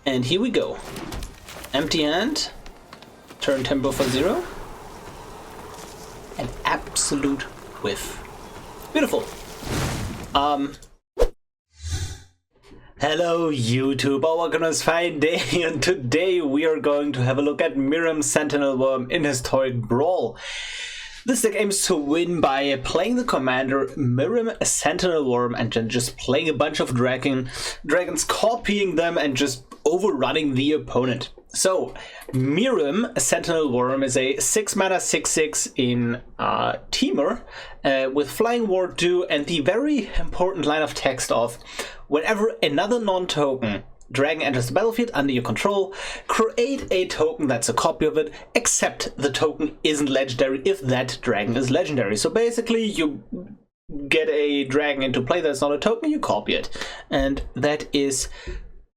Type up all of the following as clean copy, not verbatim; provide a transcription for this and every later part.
And here we go. Empty hand. Turn tempo for 0. An absolute whiff. Beautiful. Hello YouTube, our goodness, fine day, and today we are going to have a look at Miirym Sentinel Wyrm in Historic Brawl. This deck aims to win by playing the commander Miirym Sentinel Wyrm and then just playing a bunch of dragons, copying them and just overrunning the opponent. So, Miirym Sentinel Wyrm is a 6 mana 6/6 in Teamer with Flying Ward 2 and the very important line of text of whenever another non-token dragon enters the battlefield under your control, create a token that's a copy of it, except the token isn't legendary if that dragon is legendary. So basically, you get a dragon into play that's not a token, you copy it. And that is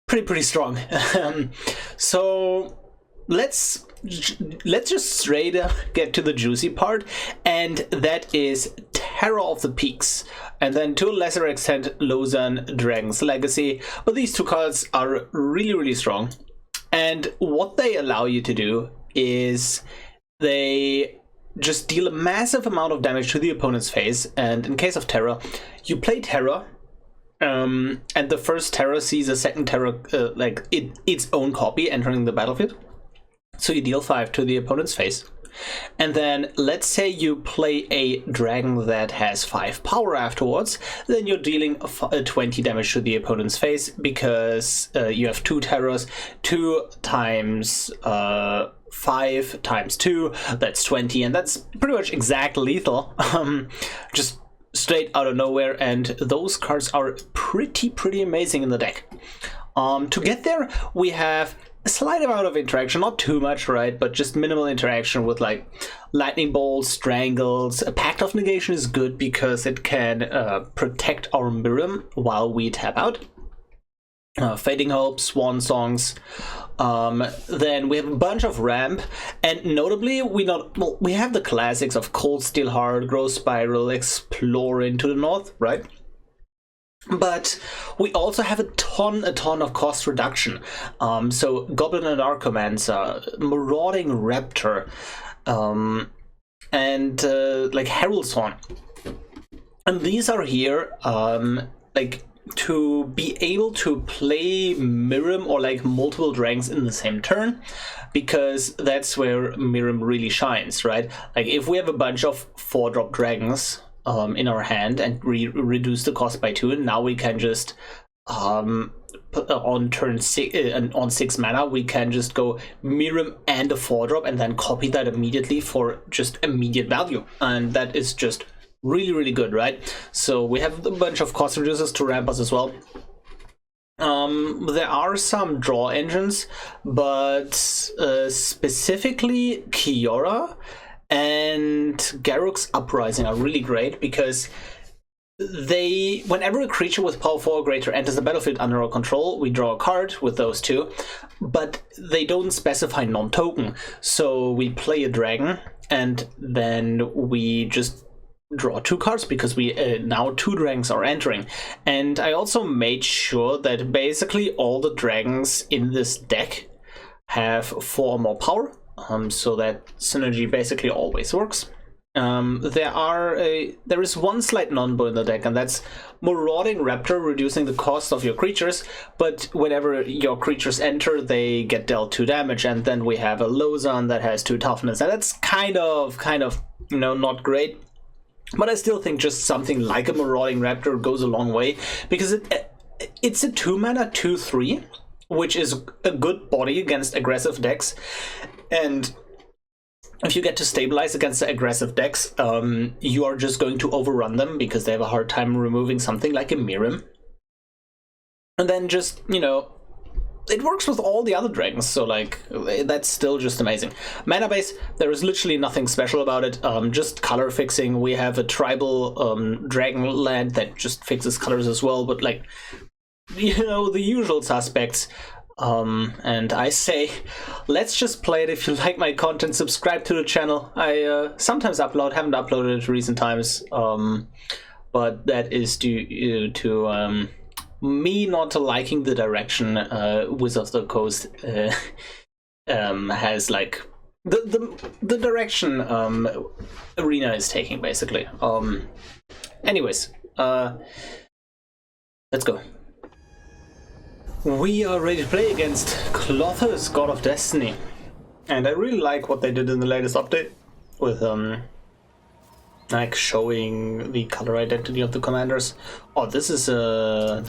pretty strong. So let's just straight up get to the juicy part, and that is Terror of the Peaks, and then to a lesser extent Lozhan Dragon's Legacy. But these two cards are really strong, and what they allow you to do is they just deal a massive amount of damage to the opponent's face. And in case of Terror, you play Terror, and the first Terror sees a second Terror its own copy entering the battlefield. So you deal 5 to the opponent's face. And then let's say you play a dragon that has 5 power afterwards, then you're dealing 20 damage to the opponent's face because you have 2 terrors. 2 times 5 times 2, that's 20, and that's pretty much exact lethal. Just straight out of nowhere, and those cards are pretty amazing in the deck. To get there, we have a slight amount of interaction, not too much, right, but just minimal interaction with like lightning bolts, strangles. A Pact of Negation is good because it can protect our Miirym while we tap out. Fading Hope, Swan Songs. Then we have a bunch of ramp, and notably we have the classics of Cold Steel Heart, Growth Spiral, Explore into the North, right? But we also have a ton of cost reduction. So Goblin and Arcomancer, Marauding Raptor, and like Herald's Horn. And these are here like to be able to play Miirym or like multiple dragons in the same turn, because that's where Miirym really shines, right? Like if we have a bunch of 4-drop dragons in our hand and reduce the cost by 2, and now we can just on turn 6 on 6 mana we can just go Miirym and a 4-drop and then copy that immediately for just immediate value, and that is just really good, right? So we have a bunch of cost reducers to ramp us as well. There are some draw engines, but specifically Kiora and Garruk's Uprising are really great because whenever a creature with power 4 or greater enters the battlefield under our control, we draw a card with those two, but they don't specify non-token. So we play a dragon and then we just draw 2 cards because we now 2 dragons are entering. And I also made sure that basically all the dragons in this deck have 4 or more power. So that synergy basically always works. There is one slight non-bo in the deck, and that's Marauding Raptor, reducing the cost of your creatures, but whenever your creatures enter, they get dealt 2 damage, and then we have a Lozhan that has 2 toughness, and that's kind of, you know, not great. But I still think just something like a Marauding Raptor goes a long way, because it's a 2 mana 2/3, which is a good body against aggressive decks. And if you get to stabilize against the aggressive decks, you are just going to overrun them because they have a hard time removing something like a Miirym. And then just, you know, it works with all the other dragons, so like that's still just amazing. Mana base, there is literally nothing special about it, just color fixing. We have a tribal dragon land that just fixes colors as well, but like, you know, the usual suspects. And I say, let's just play it. If you like my content, subscribe to the channel. I sometimes upload, haven't uploaded it in recent times, but that is due to me not liking the direction Wizards of the Coast has, like, the direction Arena is taking, basically. Anyways, let's go. We are ready to play against Klothys, God of Destiny. And I really like what they did in the latest update with like showing the color identity of the commanders. Oh, this is an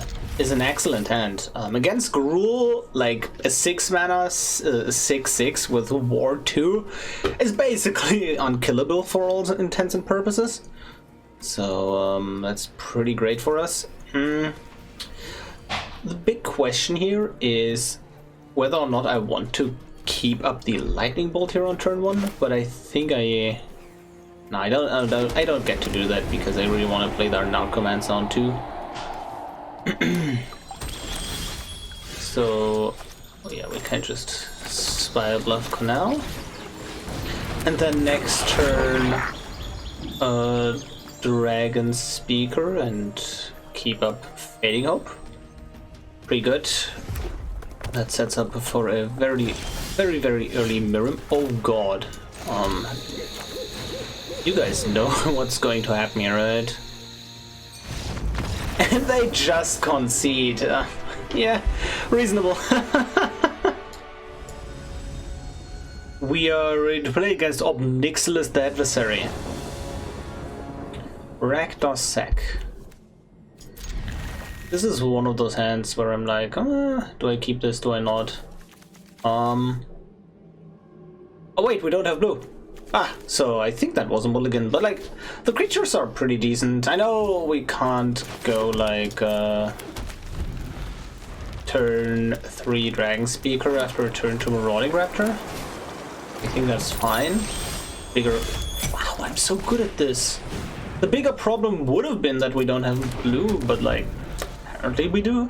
excellent hand. Against Gruul, like a 6-mana 6/6 with War 2 is basically unkillable for all intents and purposes. So that's pretty great for us. The big question here is whether or not I want to keep up the lightning bolt here on turn 1, but I think I don't get to do that because I really want to play their now command zone too. So yeah, we can just Spire Bluff Canal, and then next turn Dragon Speaker and keep up Fading Hope. Pretty good. That sets up for a very early Miirym. Oh god. You guys know what's going to happen here, right? And they just concede. Yeah, reasonable. We are ready to play against Obnixilis the Adversary. Rakdos Sack. This is one of those hands where I'm like, do I keep this, do I not? Oh wait, we don't have blue. So I think that was a mulligan, but like, the creatures are pretty decent. I know we can't go like, turn 3 Dragon Speaker after a turn 2 Marauding Raptor. I think that's fine. Wow, I'm so good at this. The bigger problem would have been that we don't have blue, but like, apparently we do.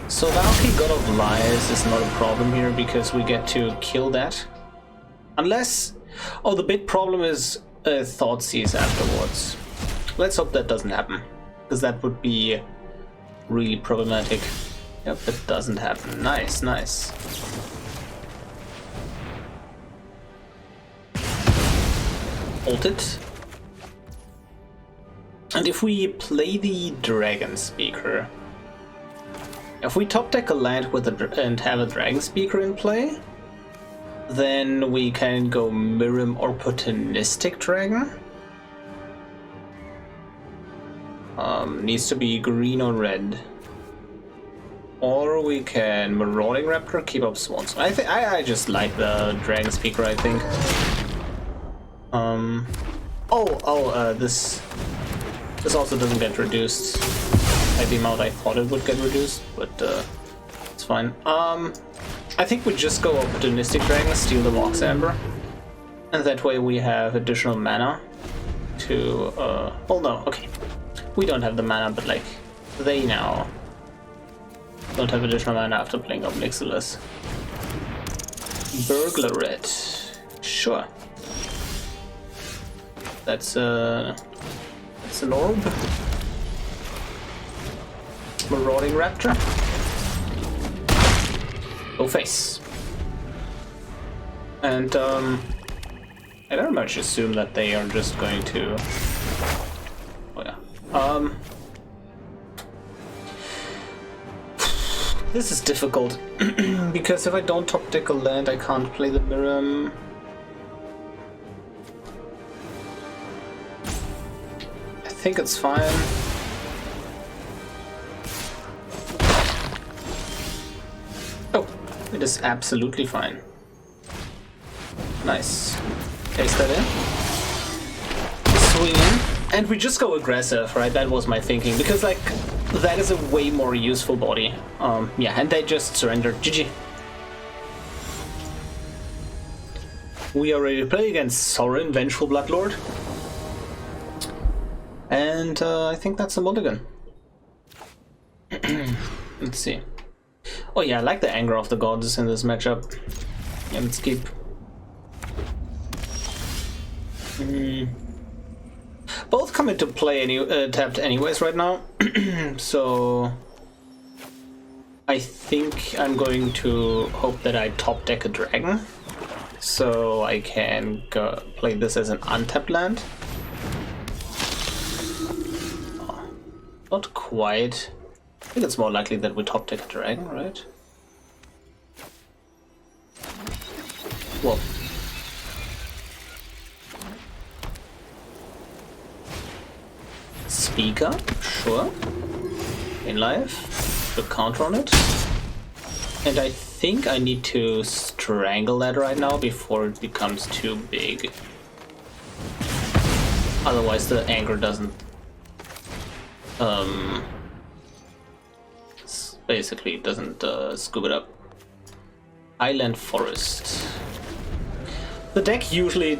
So Valky, God of Lies is not a problem here because we get to kill that. Unless... oh, the big problem is Thoughtseize afterwards. Let's hope that doesn't happen, because that would be really problematic. Yep, it doesn't happen. Nice, nice. Hold it. And if we play the Dragon Speaker, if we top deck a land with and have a Dragon Speaker in play, then we can go Miirym or Opportunistic Dragon. Needs to be green or red. Or we can Marauding Raptor, keep up Swans. I just like the Dragon Speaker, I think. This also doesn't get reduced by the amount I thought it would get reduced, but it's fine. I think we just go Opportunistic Dragon, steal the Vox Amber, and that way we have additional mana to... well, no, okay. We don't have the mana, but like, they now don't have additional mana after playing Obnixilis. Burglaret. Sure. That's an orb. Marauding Raptor. Go face. And I very much assume that they are just going to... oh yeah. This is difficult because if I don't top deck a land, I can't play the Miirym. I think it's fine. Oh, it is absolutely fine. Nice. Paste that in. Swing in. And we just go aggressive, right? That was my thinking, because like, that is a way more useful body. Yeah, and they just surrendered. GG. We are ready to play against Sorin, Vengeful Bloodlord. And I think that's a mulligan. Let's see. Oh yeah, I like the Anger of the Gods in this matchup. Yeah, let's keep. Both come into play tapped anyways right now, so I think I'm going to hope that I top deck a dragon, so I can go play this as an untapped land. Oh, not quite. I think it's more likely that we top deck a dragon, right? Well. Speaker, sure. In life, the counter on it. And I think I need to strangle that right now before it becomes too big. Otherwise the anger doesn't basically doesn't scoop it up. Highland Forest. The deck usually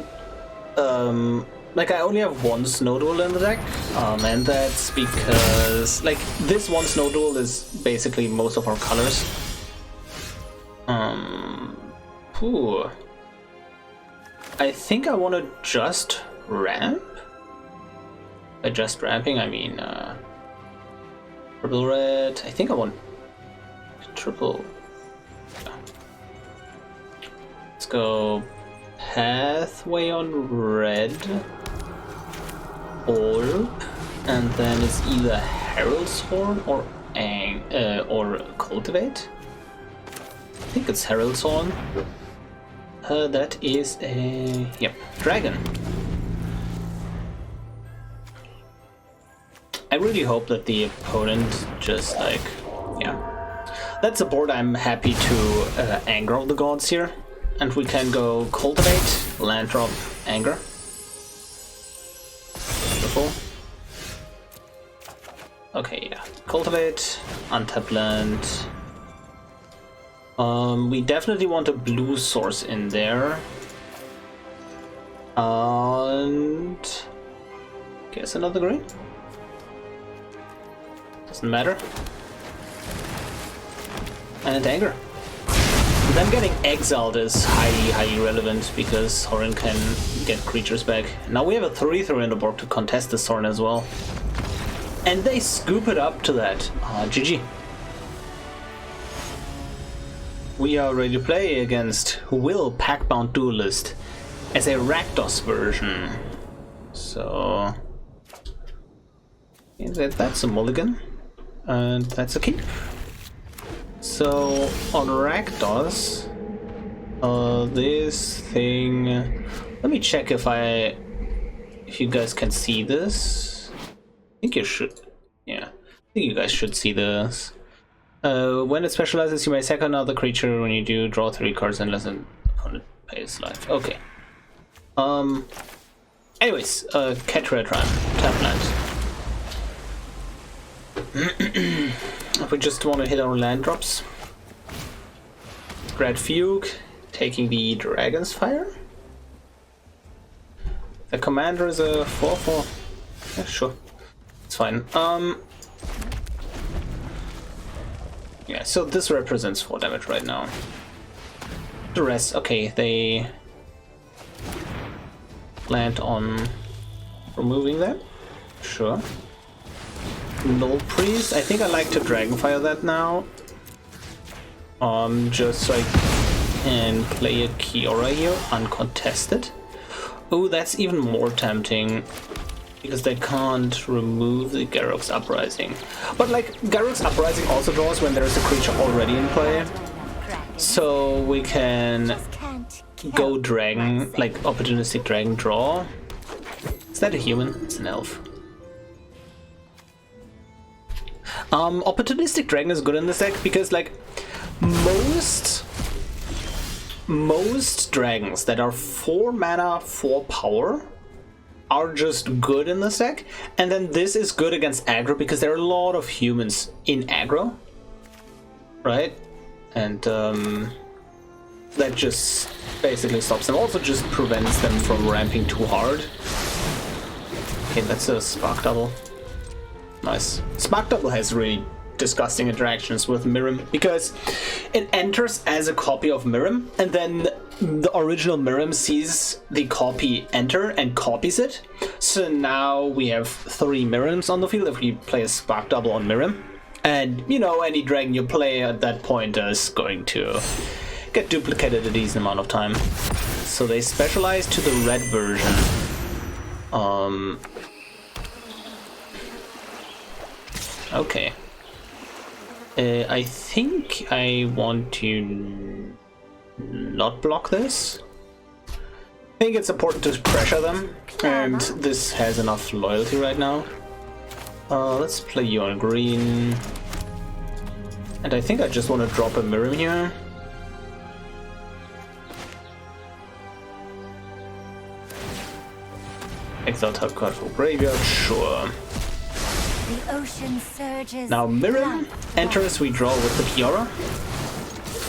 like I only have one snow duel in the deck, and that's because like this one snow duel is basically most of our colors. I think I want to just ramp. By just ramping, I mean purple red. I think I want triple. Yeah. Let's go pathway on red. Orb, and then it's either Herald's Horn or Cultivate. I think it's Herald's Horn. That is a dragon. I really hope that the opponent just like that's a board I'm happy to anger all the gods here, and we can go Cultivate, land drop, anger. Okay, yeah. Cultivate, untap land. We definitely want a blue source in there. And guess another green? Doesn't matter. And anger. Them getting exiled is highly relevant because Thorin can get creatures back. Now we have a 3/3 in the board to contest this Thorin as well. And they scoop it up to that. GG. We are ready to play against Will Packbound Duelist as a Rakdos version. So that's a mulligan. And that's a keep. So on Rakdos, this thing. Let me check if you guys can see this. I think you should. Yeah, I think you guys should see this. When it specializes, you may sack another creature. When you do, draw 3 cards unless an opponent pays life. Okay. Anyways, catch red run, tap land. If we just want to hit our land drops. Red Fugue, taking the Dragon's Fire. The commander is a 4/4. Yeah, sure. It's fine. Yeah, so this represents 4 damage right now. The rest, okay, they land on removing that. Sure. Null Priest, I think I like to Dragonfire that now. Just so I can play a Kiora here, uncontested. Oh, that's even more tempting. Because they can't remove the Garruk's Uprising. But like, Garruk's Uprising also draws when there's a creature already in play. So we can go dragon, like opportunistic dragon draw. Is that a human? It's an elf. Opportunistic dragon is good in this deck because like most dragons that are 4 mana, 4 power are just good in this deck, and then this is good against aggro because there are a lot of humans in aggro, right? And that just basically stops them. Also just prevents them from ramping too hard. Okay, that's a Spark Double. Nice. Spark Double has really disgusting interactions with Miirym because it enters as a copy of Miirym, and then the original Miirym sees the copy enter and copies it, So now we have 3 Miiryms on the field if we play a Spark Double on Miirym. And, you know, any dragon you play at that point is going to get duplicated a decent amount of time. So they specialize to the red version. Okay. I think I want to not block this. I think it's important to pressure them, and this has enough loyalty right now. Let's play you on green. And I think I just want to drop a Miirym here. Exile top card for graveyard, sure. The ocean surges. Now Miirym enters, we draw with the Kiora.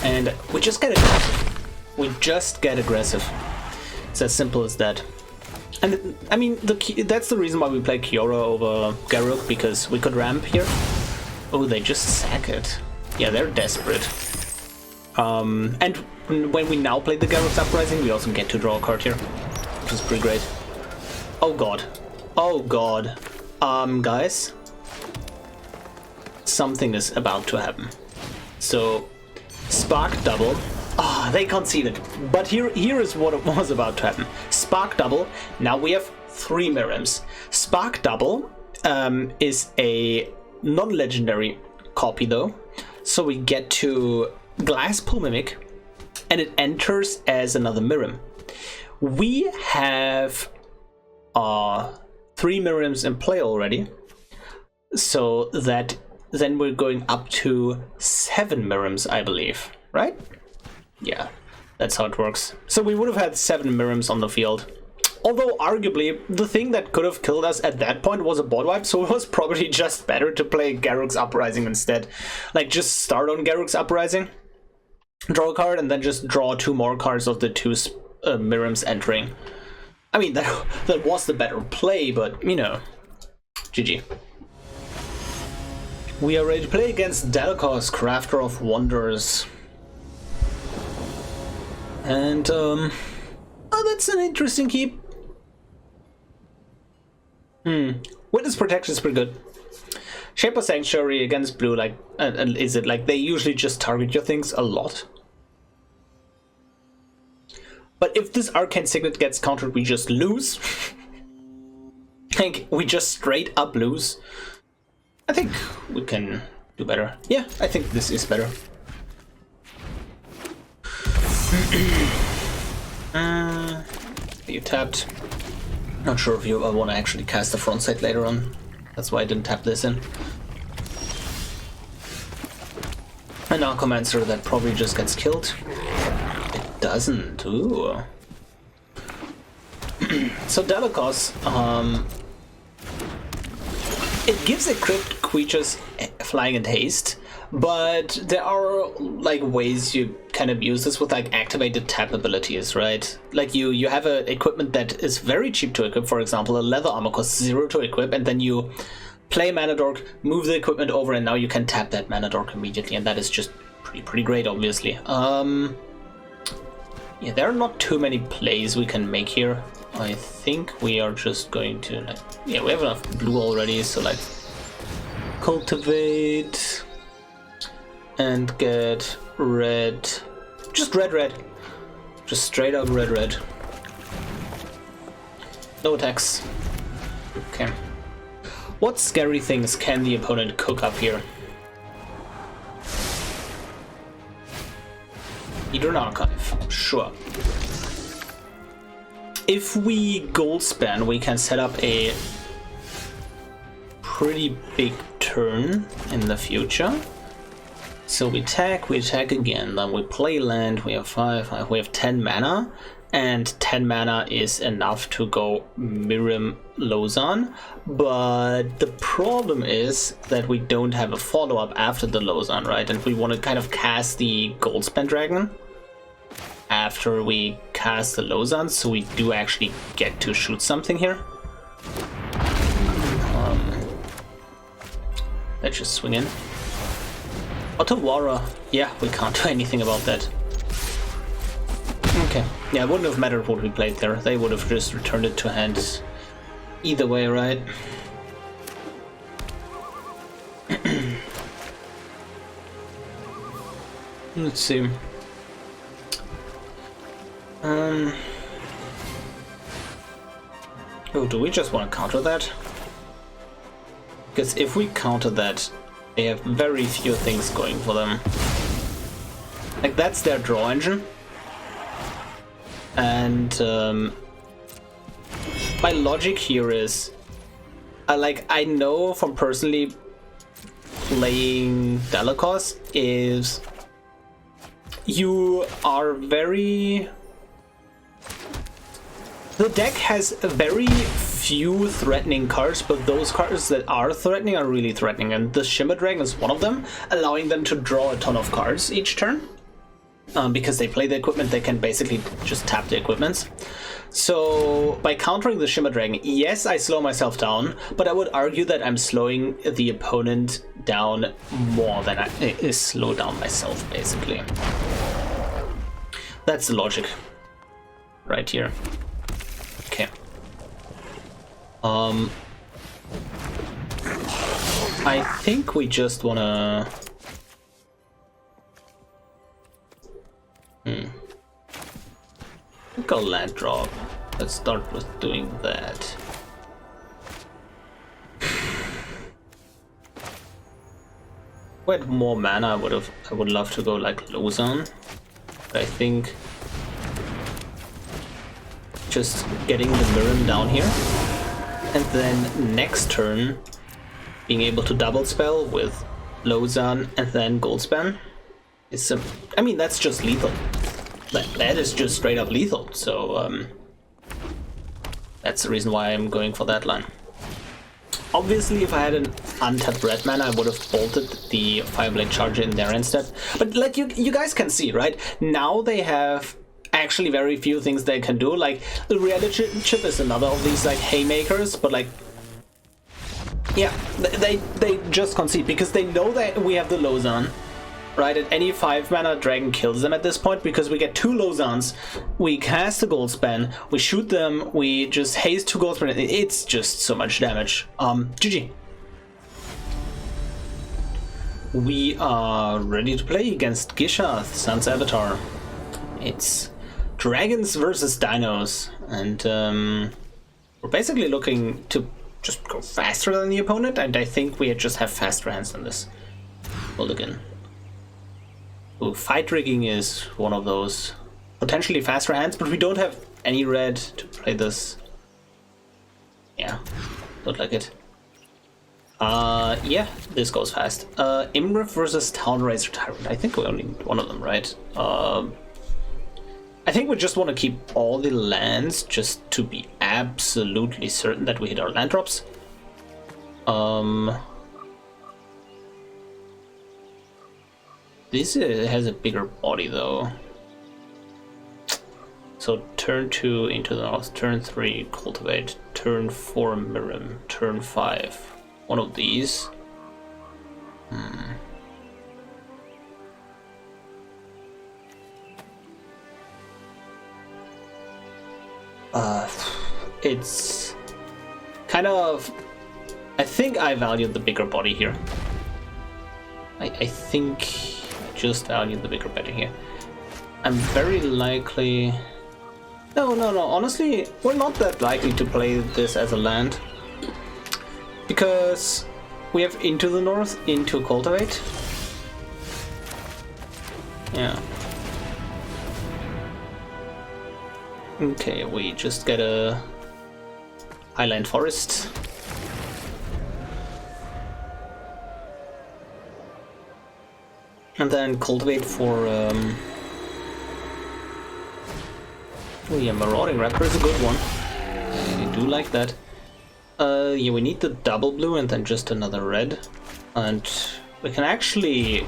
And we just get aggressive. We just get aggressive. It's as simple as that. And I mean, that's the reason why we play Kiora over Garruk, because we could ramp here. Oh, they just sack it. Yeah, they're desperate. And when we now play the Garruk's Uprising, we also get to draw a card here, which is pretty great. Oh god. Oh god. Guys. Something is about to happen. So, Spark Double. Ah, they conceded. But here is what it was about to happen. Spark Double. Now we have 3 Miiryms. Spark Double is a non-legendary copy though. So we get to Glasspool Mimic, and it enters as another Miirym. We have 3 Miiryms in play already. So that then we're going up to 7 Miiryms, I believe. Right? Yeah, that's how it works. So we would have had 7 Miiryms on the field. Although, arguably, the thing that could have killed us at that point was a board wipe, so it was probably just better to play Garruk's Uprising instead. Like, just start on Garruk's Uprising, draw a card, and then just draw 2 more cards of the 2 Miiryms entering. I mean, that was the better play, but, you know, GG. We are ready to play against Dalcos, Crafter of Wonders. And, oh, that's an interesting keep. Witness Protection is pretty good. Shape of Sanctuary against blue, like, is it like they usually just target your things a lot? But if this Arcane Signet gets countered, we just lose. Like, we just straight up lose. I think we can do better. Yeah, I think this is better. You tapped. Not sure if you want to actually cast the front side later on. That's why I didn't tap this in. And now Commancer, that probably just gets killed. It doesn't. Ooh. So Dalcos, it gives equipped creatures flying and haste, but there are like ways you can abuse this with like activated tap abilities, right? Like you have a equipment that is very cheap to equip. For example, a leather armor costs 0 to equip, and then you play Mana Dork, move the equipment over, and now you can tap that Mana Dork immediately, and that is just pretty great, obviously. Yeah, there are not too many plays we can make here. I think we are just going to, like, yeah, we have enough blue already, so like cultivate and get red, just red, just straight up red. No attacks. Okay. What scary things can the opponent cook up here? Either an archive, sure. If we Goldspan, we can set up a pretty big turn in the future. So we attack again, then we play land, we have 5, we have 10 mana, and 10 mana is enough to go Miirym Lozhan, but the problem is that we don't have a follow-up after the Lozhan, right? And we want to kind of cast the Goldspan Dragon after we cast the Lozhan, so we do actually get to shoot something here. Let's just swing in. Otawara, yeah, we can't do anything about that. Okay, yeah, it wouldn't have mattered what we played there. They would have just returned it to hand Either way, right? Let's see. Oh, do we just want to counter that? Because if we counter that, they have very few things going for them. Like, that's their draw engine. And my logic here is, I know from personally playing Dalakos is you are very... The deck has very few threatening cards, but those cards that are threatening are really threatening, and the Shimmer Dragon is one of them, allowing them to draw a ton of cards each turn. Because they play the equipment, they can basically just tap the equipments. So by countering the Shimmer Dragon, yes, I slow myself down, but I would argue that I'm slowing the opponent down more than I slow down myself, basically. That's the logic right here. Okay. I think we just wanna... Go land drop. Let's start with doing that. With more mana, I would love to go like Lozhan. But I think just getting the Miirym down here, and then next turn being able to double spell with Lozhan and then Goldspan is I mean, that's just lethal. That is just straight up lethal, so that's the reason why I'm going for that line. Obviously, if I had an untapped red mana, I would have bolted the Fireblade Charger in there instead. But like you guys can see, right? Now they have actually very few things they can do. Like the reality chip is another of these like haymakers, but like, yeah, they just concede because they know that we have the Lozhan. Right, at any 5 mana, Dragon kills them at this point because we get 2 Lozhans, we cast a Goldspan, we shoot them, we just haste 2 Goldspan. It's just so much damage. GG. We are ready to play against Gisha, Sun's Avatar. It's dragons versus dinos, and we're basically looking to just go faster than the opponent, and I think we just have faster hands than this. Hold again. Ooh, fight rigging is one of those potentially faster hands, but we don't have any red to play this. Yeah, don't like it. Yeah, this goes fast. Imriff versus Townraiser Tyrant. I think we only need one of them, right? I think we just want to keep all the lands just to be absolutely certain that we hit our land drops. This has a bigger body though. So turn 2 into the north, turn 3 cultivate, turn 4 Miirym, turn 5. One of these. It's kind of... I think I value the bigger body here. I think I just value the bigger body here. I'm very likely... No, honestly, we're not that likely to play this as a land. Because we have Into the North, into Cultivate. Yeah. Okay, we just get a Highland Forest. And then Cultivate for... Oh yeah, Marauding Raptor is a good one. I do like that. Yeah, we need the double blue and then just another red. And we can actually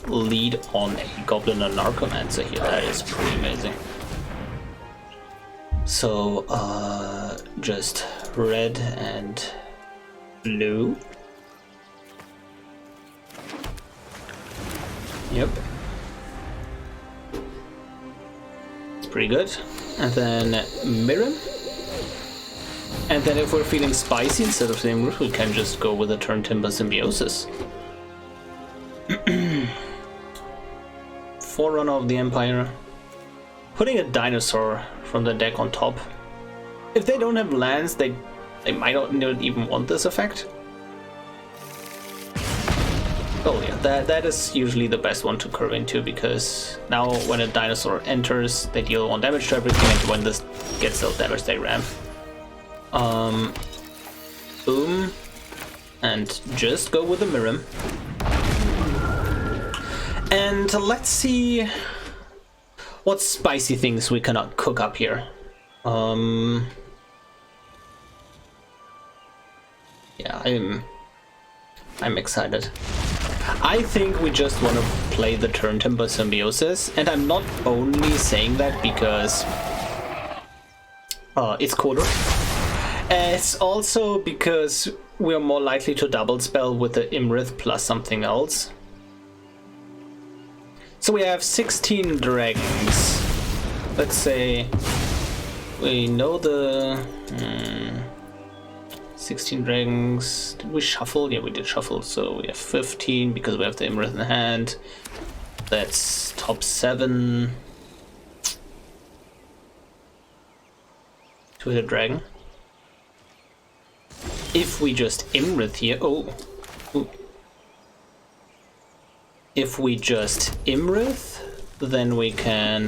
lead on a Goblin or Narcomancer here. That is pretty amazing. So, just red and blue. Yep. It's pretty good. And then Miirym. And then if we're feeling spicy instead of saying root, we can just go with a Turn Timber Symbiosis. Forerunner of the Empire. Putting a dinosaur from the deck on top. If they don't have lands, they might not even want this effect. Oh yeah, that is usually the best one to curve into, because now when a dinosaur enters, they deal 1 damage to everything, and when this gets dealt damage, they ramp. Boom. And just go with the Miirym. And let's see what spicy things we cannot cook up here. Yeah, I'm excited. I think we just want to play the Turn Timber Symbiosis, and I'm not only saying that because it's cooler. It's also because we're more likely to double spell with the Imrith plus something else. So we have 16 dragons. Let's say we know the 16 dragons. Did we shuffle? Yeah, we did shuffle. So we have 15 because we have the Imrith in hand. That's top 7. To hit a dragon. If we just Imrith here, if we just Imrith, then we can.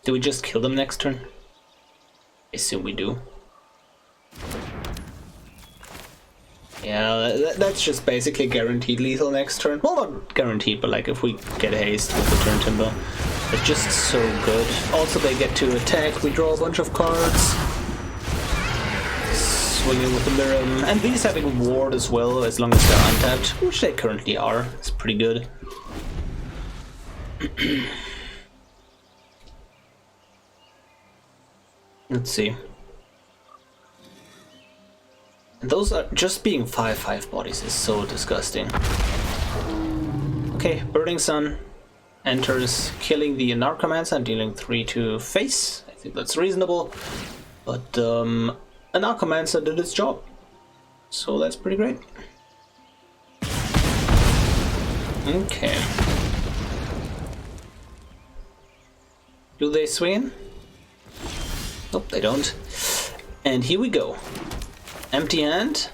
Do we just kill them next turn? I assume we do. Yeah, that's just basically guaranteed lethal next turn. Well, not guaranteed, but like if we get haste with the Turn Timber, it's just so good. Also, they get to attack. We draw a bunch of cards. Swinging with the Miirym, and these having ward as well, as long as they're untapped, which they currently are. It's pretty good. Let's see. And those are just being 5/5 bodies is so disgusting. Okay, Burning Sun enters, killing the Narcomancer and dealing 3 to face. I think that's reasonable, but a Narcomancer did its job, so that's pretty great. Okay. Do they swing in? Nope, they don't. And here we go. Empty hand.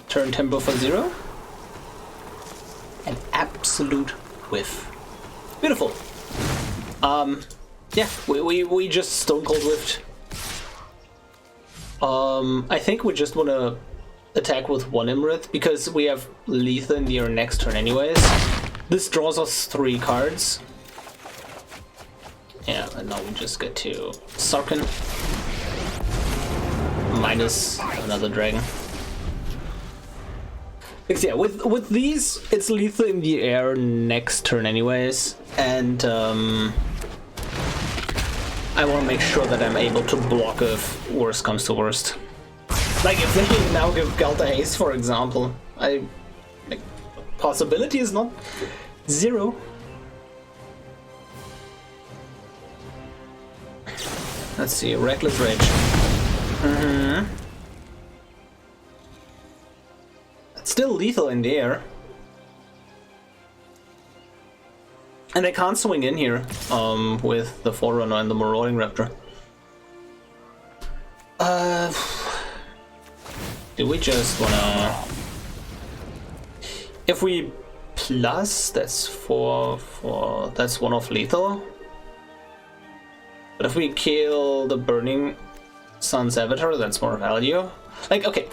Turn Timber for 0. An absolute whiff. Beautiful. Yeah, we just Stone Cold whiffed. I think we just want to attack with 1 Imrith because we have lethal in the next turn anyways. This draws us 3 cards. Yeah, and now we just get to Sarkhan. Minus another dragon. Because yeah, with these, it's lethal in the air next turn anyways, and I want to make sure that I'm able to block if worst comes to worst. Like if they now give Galta haste, for example, like, possibility is not 0. Let's see, Reckless Rage. It's still lethal in the air. And I can't swing in here with the Forerunner and the Marauding Raptor. Do we just wanna... If we plus, that's 4, that's 1 off lethal. But if we kill the Burning Sun's Avatar, that's more value. Like, okay,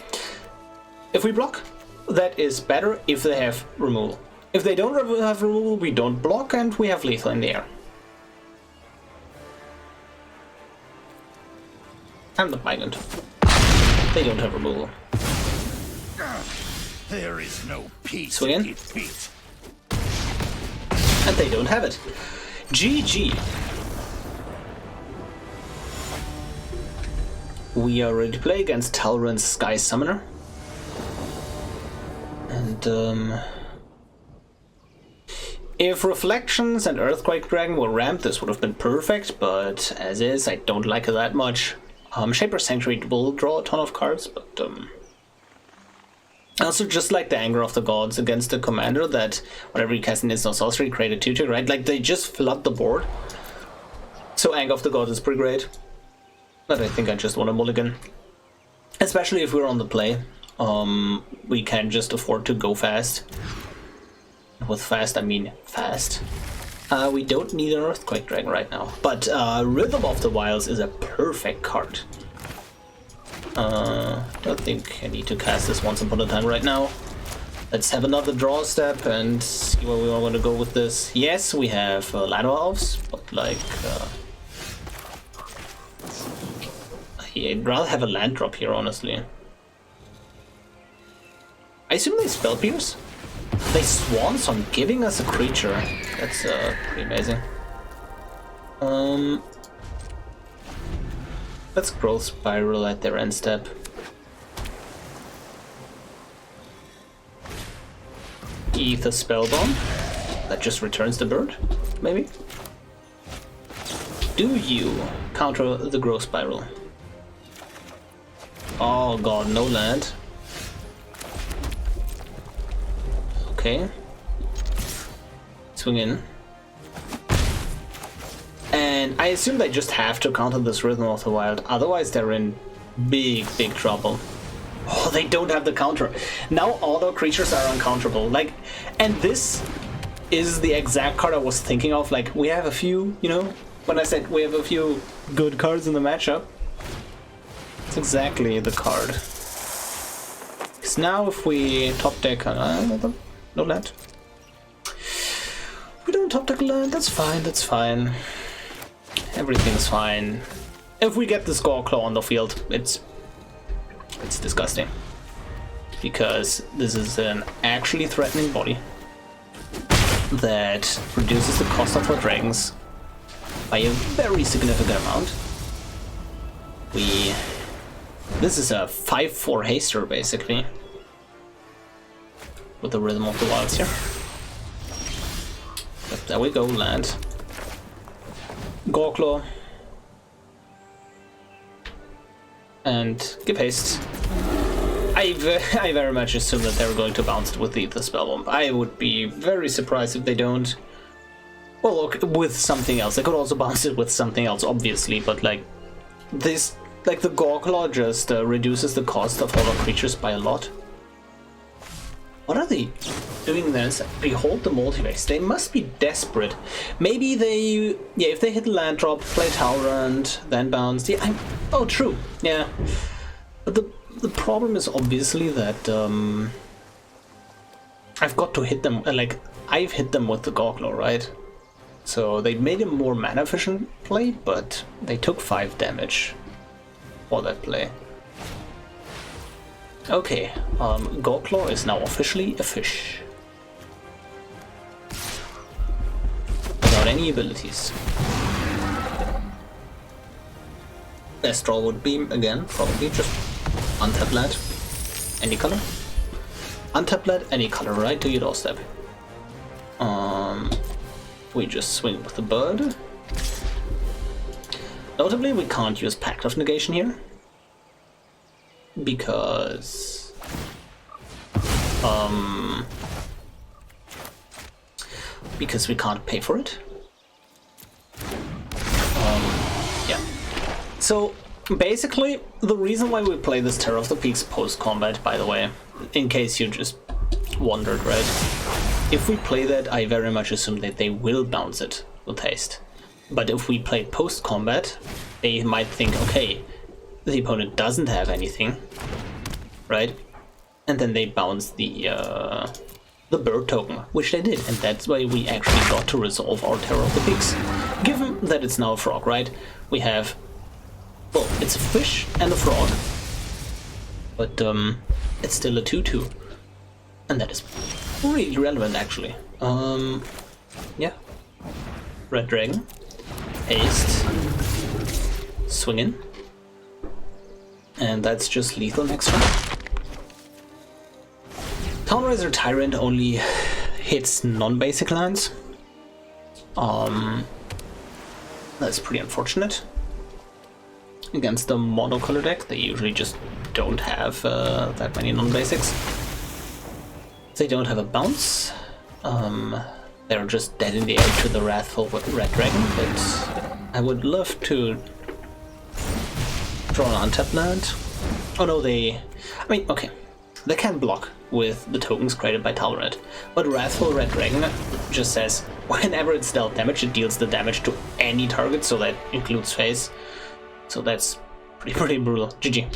if we block, that is better if they have removal. If they don't have removal, we don't block and we have lethal in the air. And the Migrant. They don't have removal. There is no peace. Swing in. Defeat. And they don't have it. GG. We are ready to play against Talrand's Sky Summoner. And If Reflections and Earthquake Dragon were ramped, this would have been perfect, but as is, I don't like it that much. Shaper Sanctuary will draw a ton of cards, but I also just like the Anger of the Gods against the commander, that whenever you cast an instant sorcery, create a 2/2, right? Like, they just flood the board. So Anger of the Gods is pretty great. But I think I just want a mulligan. Especially if we're on the play. We can just afford to go fast. With fast, I mean fast. We don't need an Earthquake Dragon right now. But Rhythm of the Wilds is a perfect card. Don't think I need to cast this once upon a time right now. Let's have another draw step and see where we want to go with this. Yes, we have Ladder Elves, but like... I'd rather have a land drop here, honestly. I assume they Spell Pierce? They Swan Song giving us a creature. That's pretty amazing. Let's Growth Spiral at their end step. Ether Spellbomb. That just returns the bird, maybe? Do you counter the Growth Spiral? Oh god, no land. Okay. Swing in. And I assume they just have to counter this Rhythm of the Wild, otherwise they're in big trouble. Oh, they don't have the counter. Now all our creatures are uncounterable. Like, and this is the exact card I was thinking of. Like, we have a few, you know, when I said we have a few good cards in the matchup. It's exactly the card. Because now if we top deck... no land. We don't top deck land, that's fine, that's fine. Everything's fine. If we get this Gorklaw on the field, it's disgusting. Because this is an actually threatening body that reduces the cost of our dragons by a very significant amount. This is a 5/4 haster, basically. With the Rhythm of the Wilds here. But there we go, land. Gorklaw. And give haste. I very much assume that they're going to bounce it with the Spellbomb. I would be very surprised if they don't. Well, look, with something else. They could also bounce it with something else, obviously, but like this, like the Gorklaw just reduces the cost of all our creatures by a lot. What are they doing there? Behold the multiverse. They must be desperate. Maybe they... Yeah, if they hit land drop, play Towerant, then bounce... Yeah, oh, true. Yeah. But the problem is obviously that... I've got to hit them... Like, I've hit them with the Gorklaw, right? So they made a more mana efficient play, but they took 5 damage for that play. Okay, Gorklaw is now officially a fish. Without any abilities. Best draw would be, again, probably just untap land. Any color? Untap land, any color, right to your doorstep. We just swing with the bird. Notably, we can't use Pact of Negation here. Because we can't pay for it. Yeah. So basically, the reason why we play this Terror of the Peaks post-combat, by the way, in case you just wondered, right? If we play that, I very much assume that they will bounce it with haste. But if we play post-combat, they might think, okay, the opponent doesn't have anything, right? And then they bounce the bird token, which they did, and that's why we actually got to resolve our Terror of the Peaks. Given that it's now a frog, right? We have, well, it's a fish and a frog, but it's still a 2/2, and that is really relevant, actually. Yeah. Red Dragon, haste, swing in. And that's just lethal next round. Townraiser Tyrant only hits non-basic lands, That's pretty unfortunate. Against the monocolor deck, they usually just don't have that many non-basics. They don't have a bounce. They're just dead in the air to the Wrathful Red Dragon, but I would love to draw an untapped land. Oh no, I mean, okay. They can block with the tokens created by Talonhead, but Wrathful Red Dragon just says whenever it's dealt damage, it deals the damage to any target, so that includes face. So that's pretty brutal. GG.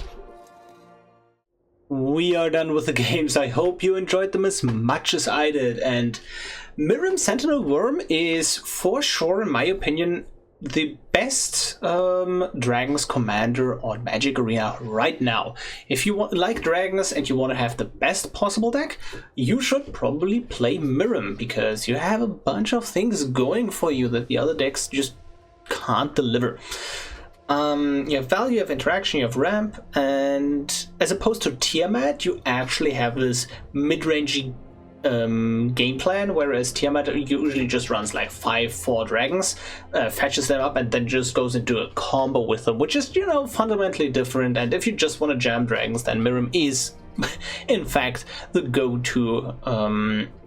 We are done with the games. I hope you enjoyed them as much as I did, and Miirym Sentinel Wyrm is for sure, in my opinion, the best Dragons commander on Magic Arena right now. If you like Dragons and you want to have the best possible deck, you should probably play Miirym, because you have a bunch of things going for you that the other decks just can't deliver. You have value, you have interaction, you have ramp, and as opposed to Tiamat, you actually have this mid-rangey game plan, whereas Tiamat usually just runs like 5-4 dragons, fetches them up, and then just goes into a combo with them, which is, you know, fundamentally different. And if you just want to jam dragons, then Miirym is, in fact, the go-to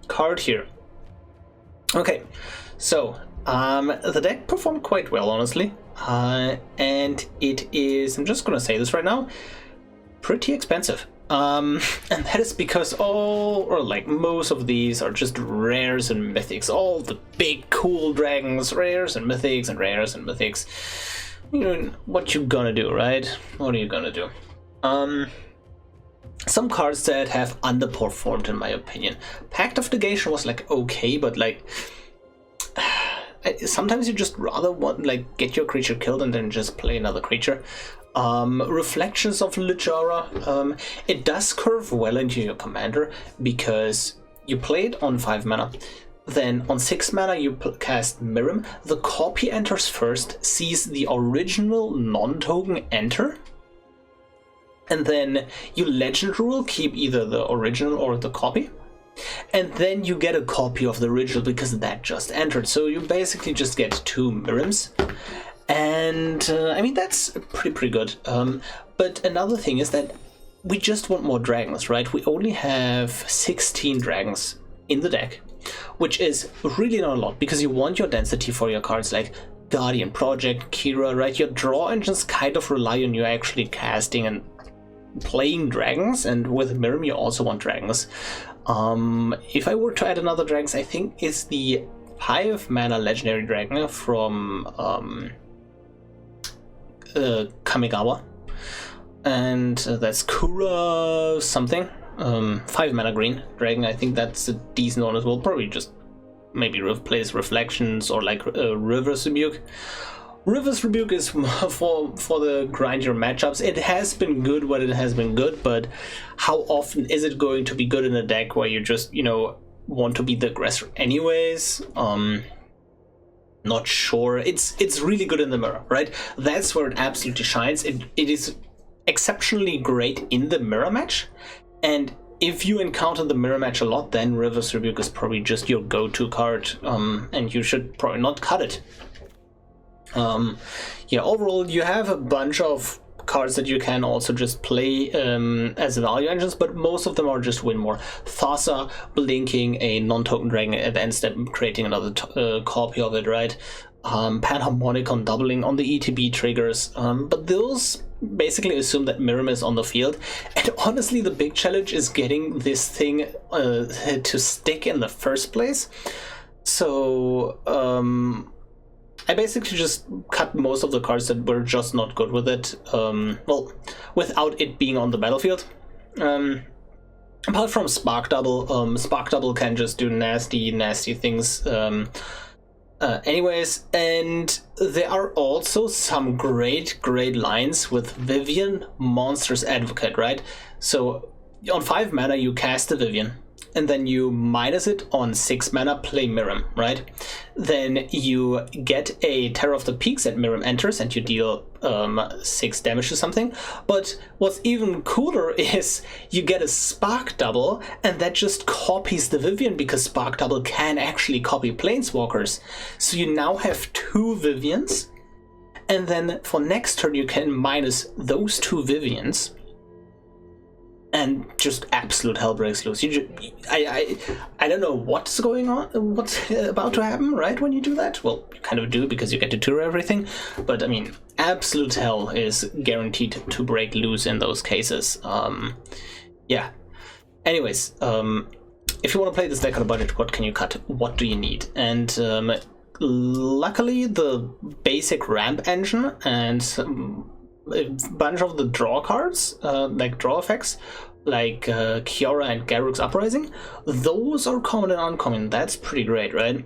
card here. Okay, so the deck performed quite well, honestly, and it is, I'm just gonna say this right now, pretty expensive. And that is because most of these are just rares and mythics. All the big cool dragons, rares and mythics and rares and mythics. You know, what you gonna do, right? What are you gonna do? Some cards that have underperformed, in my opinion. Pact of Negation was like okay, but like sometimes you just rather want like get your creature killed and then just play another creature. Reflections of Littjara, it does curve well into your commander because you play it on 5 mana, then on 6 mana you cast Miirym, the copy enters first, sees the original non-token enter, and then you legend rule, keep either the original or the copy, and then you get a copy of the original because that just entered, so you basically just get 2 Miiryms. And I mean, that's pretty good. But another thing is that we just want more dragons, right? We only have 16 dragons in the deck, which is really not a lot because you want your density for your cards like Guardian Project, Kiora, right? Your draw engines kind of rely on you actually casting and playing dragons, and with Miirym you also want dragons. If I were to add another dragons, I think it's the 5 mana legendary dragon from Kamigawa, and that's Kura something, 5 mana green dragon. I think that's a decent one as well. Probably just maybe replace Reflections or like River's Rebuke. River's Rebuke is for the grindier matchups. It has been good when it has been good, but how often is it going to be good in a deck where you just, you know, want to be the aggressor anyways? Not sure. It's really good in the mirror, right? That's where it absolutely shines. It is exceptionally great in the mirror match, and if you encounter the mirror match a lot, then River's Rebuke is probably just your go-to card, and you should probably not cut it. Yeah, overall you have a bunch of cards that you can also just play as value engines, but most of them are just win more. Thassa blinking a non-token dragon at end step, creating another copy of it, right? Panharmonicon doubling on the ETB triggers, but those basically assume that Miirym is on the field, and honestly the big challenge is getting this thing to stick in the first place. So I basically just cut most of the cards that were just not good with it, well, without it being on the battlefield. Apart from Spark Double, Spark Double can just do nasty things anyways, and there are also some great lines with Vivien, Monstrous Advocate, right? So on 5 mana you cast a Vivien, and then you minus it on 6 mana, play Miirym, right? Then you get a Terror of the Peaks that Miirym enters, and you deal 6 damage to something. But what's even cooler is you get a Spark Double, and that just copies the Vivien, because Spark Double can actually copy Planeswalkers. So you now have 2 Viviens, and then for next turn you can minus those 2 Viviens, and just absolute hell breaks loose. I don't know what's going on, what's about to happen, right, when you do that? Well, you kind of do, because you get to tour everything, but I mean, absolute hell is guaranteed to break loose in those cases. Yeah. Anyways, if you want to play this deck on a budget, what can you cut? What do you need? And luckily, the basic ramp engine and a bunch of the draw cards, like draw effects, like Kiora and Garruk's Uprising, those are common and uncommon. That's pretty great, right?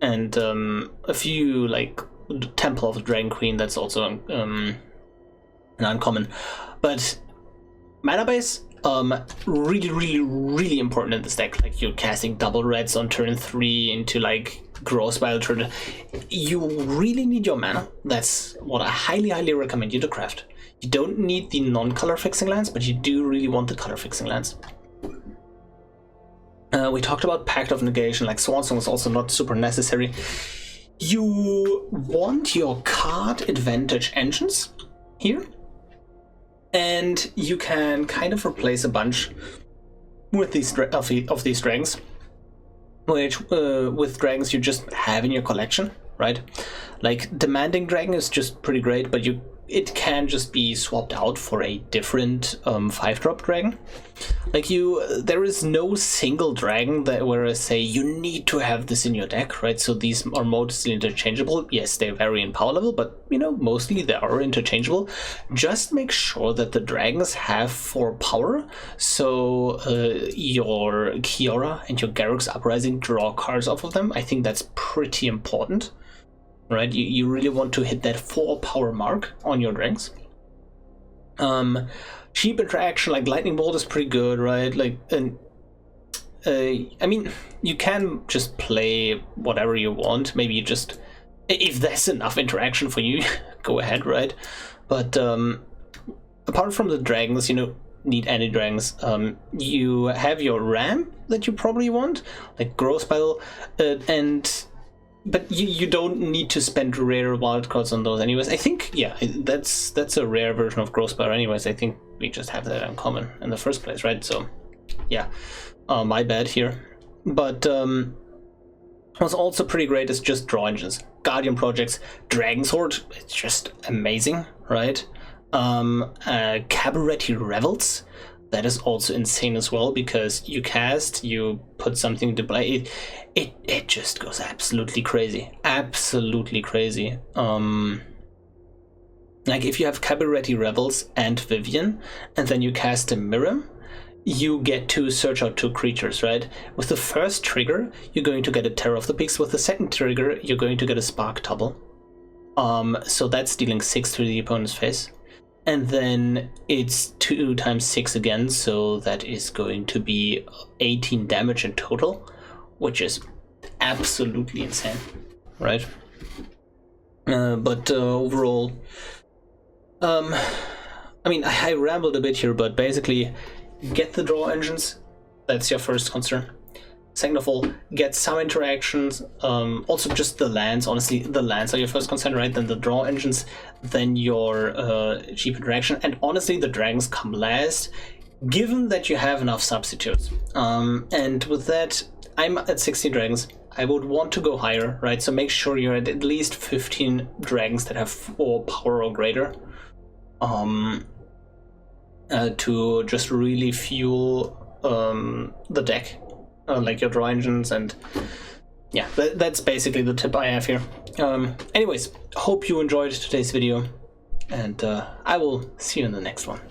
And a few, like Temple of the Dragon Queen, that's also an uncommon. But mana base, really important in this deck. Like, you're casting double reds on turn 3 into like Gross Vile turn. You really need your mana. That's what I highly recommend you to craft. You don't need the non-color fixing lands, but you do really want the color fixing lands. We talked about Pact of Negation, like Swan Song is also not super necessary. You want your card advantage engines here, and you can kind of replace a bunch with these of these dragons, which with dragons you just have in your collection, right? Like Demanding Dragon is just pretty great, but it can just be swapped out for a different 5-drop dragon. Like, there is no single dragon that where I say you need to have this in your deck, right? So these are mostly interchangeable. Yes, they vary in power level, but you know, mostly they are interchangeable. Just make sure that the dragons have 4 power, so your Kiora and your Garruk's Uprising draw cards off of them. I think that's pretty important. Right, you really want to hit that 4 power mark on your dragons. Cheap interaction like Lightning Bolt is pretty good, right? Like, and I mean, you can just play whatever you want. Maybe you just, if there's enough interaction for you, go ahead, right? But apart from the dragons, you know, need any dragons. You have your ramp that you probably want, like Gross Vile, but you don't need to spend rare wildcards on those anyways. I think, yeah, that's a rare version of Gross Vile anyways. I think we just have that uncommon in the first place, right? So, yeah, my bad here. But what's also pretty great is just draw engines. Guardian Projects, Dragon Sword, it's just amazing, right? Cabaret Revels, that is also insane as well, because you cast, you put something into play, it just goes absolutely crazy. Like, if you have Cabaret Revels and Vivien, and then you cast a Miirym, you get to search out 2 creatures, right? With the first trigger, you're going to get a Terror of the Peaks. With the second trigger, you're going to get a Spark Double. So that's dealing 6 to the opponent's face. And then it's 2 times 6 again, so that is going to be 18 damage in total, which is absolutely insane, right? But overall, I mean, I rambled a bit here, but basically, get the draw engines. That's your first concern. Second of all, get some interactions. Also, just the lands. Honestly, the lands are your first concern, right? Then the draw engines, then your cheap interaction, and honestly, the dragons come last, given that you have enough substitutes. And with that, I'm at 16 dragons. I would want to go higher, right? So make sure you're at least 15 dragons that have 4 power or greater, to just really fuel the deck. Like your draw engines, and yeah, that's basically the tip I have here. Anyways, hope you enjoyed today's video, and I will see you in the next one.